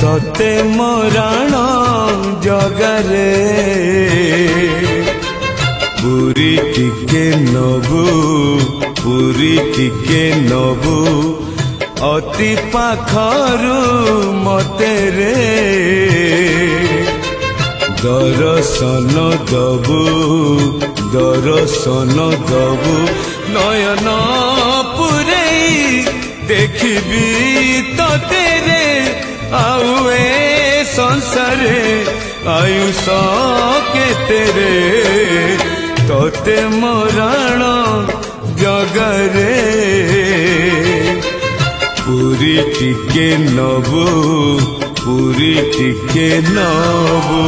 तोते मराण जगारे पुरी टिके नबू पुरी टिके नबू अति पाखरु मते रे दर्शन दबू दर्शन दबू नयन पुरे देखबी तोते रे आउ ए संसारे आयुष केते रे तोते मराण जगारे पुरी टिके नबू पुरी टिके नबू।